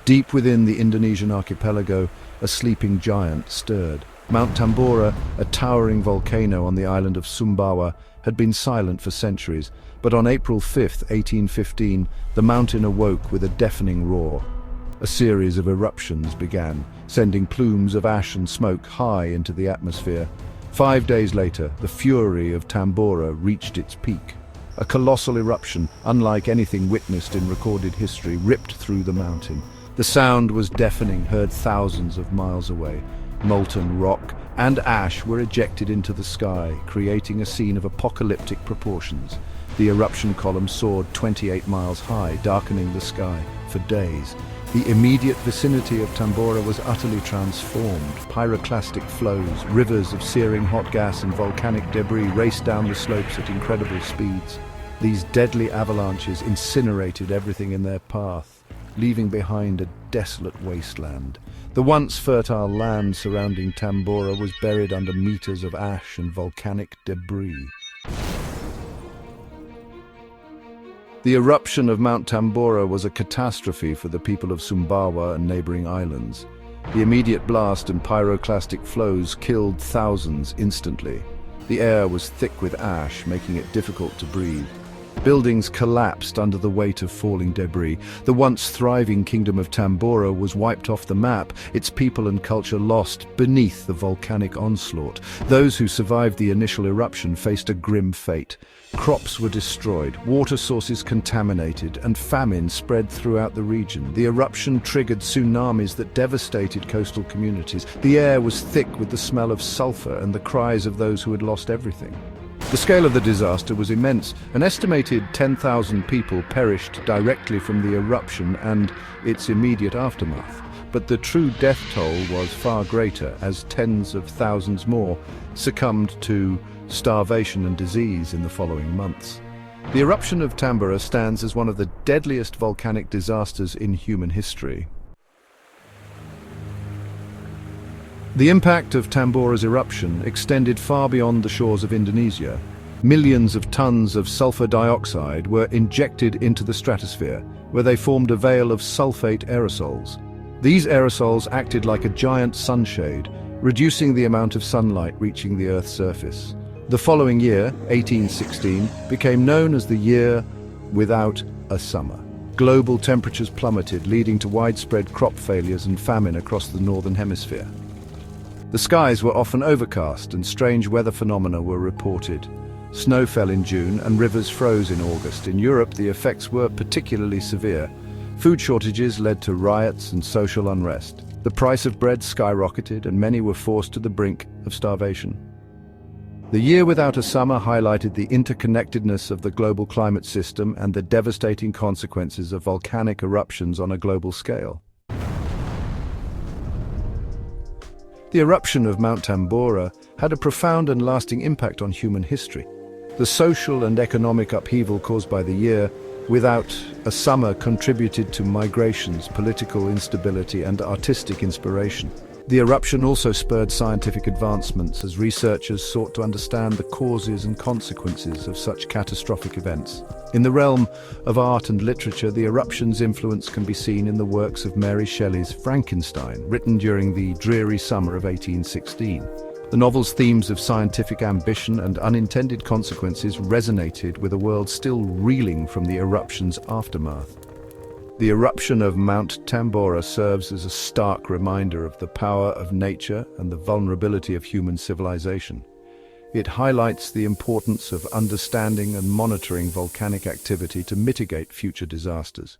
Deep within the Indonesian archipelago, a sleeping giant stirred. Mount Tambora, a towering volcano on the island of Sumbawa, had been silent for centuries, but on April 5, 1815, the mountain awoke with a deafening roar. A series of eruptions began, sending plumes of ash and smoke high into the atmosphere. 5 days later, the fury of Tambora reached its peak. A colossal eruption, unlike anything witnessed in recorded history, ripped through the mountain. The sound was deafening, heard thousands of miles away. Molten rock and ash were ejected into the sky, creating a scene of apocalyptic proportions. The eruption column soared 28 miles high, darkening the sky for days. The immediate vicinity of Tambora was utterly transformed. Pyroclastic flows, rivers of searing hot gas and volcanic debris raced down the slopes at incredible speeds. These deadly avalanches incinerated everything in their path, leaving behind a desolate wasteland. The once fertile land surrounding Tambora was buried under meters of ash and volcanic debris. The eruption of Mount Tambora was a catastrophe for the people of Sumbawa and neighboring islands. The immediate blast and pyroclastic flows killed thousands instantly. The air was thick with ash, making it difficult to breathe. Buildings collapsed under the weight of falling debris. The once thriving kingdom of Tambora was wiped off the map, its people and culture lost beneath the volcanic onslaught. Those who survived the initial eruption faced a grim fate. Crops were destroyed, water sources contaminated, and famine spread throughout the region. The eruption triggered tsunamis that devastated coastal communities. The air was thick with the smell of sulfur and the cries of those who had lost everything. The scale of the disaster was immense. An estimated 10,000 people perished directly from the eruption and its immediate aftermath. But the true death toll was far greater, as tens of thousands more succumbed to starvation and disease in the following months. The eruption of Tambora stands as one of the deadliest volcanic disasters in human history. The impact of Tambora's eruption extended far beyond the shores of Indonesia. Millions of tons of sulfur dioxide were injected into the stratosphere, where they formed a veil of sulfate aerosols. These aerosols acted like a giant sunshade, reducing the amount of sunlight reaching the Earth's surface. The following year, 1816, became known as the year without a summer. Global temperatures plummeted, leading to widespread crop failures and famine across the northern hemisphere. The skies were often overcast and strange weather phenomena were reported. Snow fell in June and rivers froze in August. In Europe, the effects were particularly severe. Food shortages led to riots and social unrest. The price of bread skyrocketed and many were forced to the brink of starvation. The year without a summer highlighted the interconnectedness of the global climate system and the devastating consequences of volcanic eruptions on a global scale. The eruption of Mount Tambora had a profound and lasting impact on human history. The social and economic upheaval caused by the year without a summer contributed to migrations, political instability, and artistic inspiration. The eruption also spurred scientific advancements as researchers sought to understand the causes and consequences of such catastrophic events. In the realm of art and literature, the eruption's influence can be seen in the works of Mary Shelley's Frankenstein, written during the dreary summer of 1816. The novel's themes of scientific ambition and unintended consequences resonated with a world still reeling from the eruption's aftermath. The eruption of Mount Tambora serves as a stark reminder of the power of nature and the vulnerability of human civilization. It highlights the importance of understanding and monitoring volcanic activity to mitigate future disasters.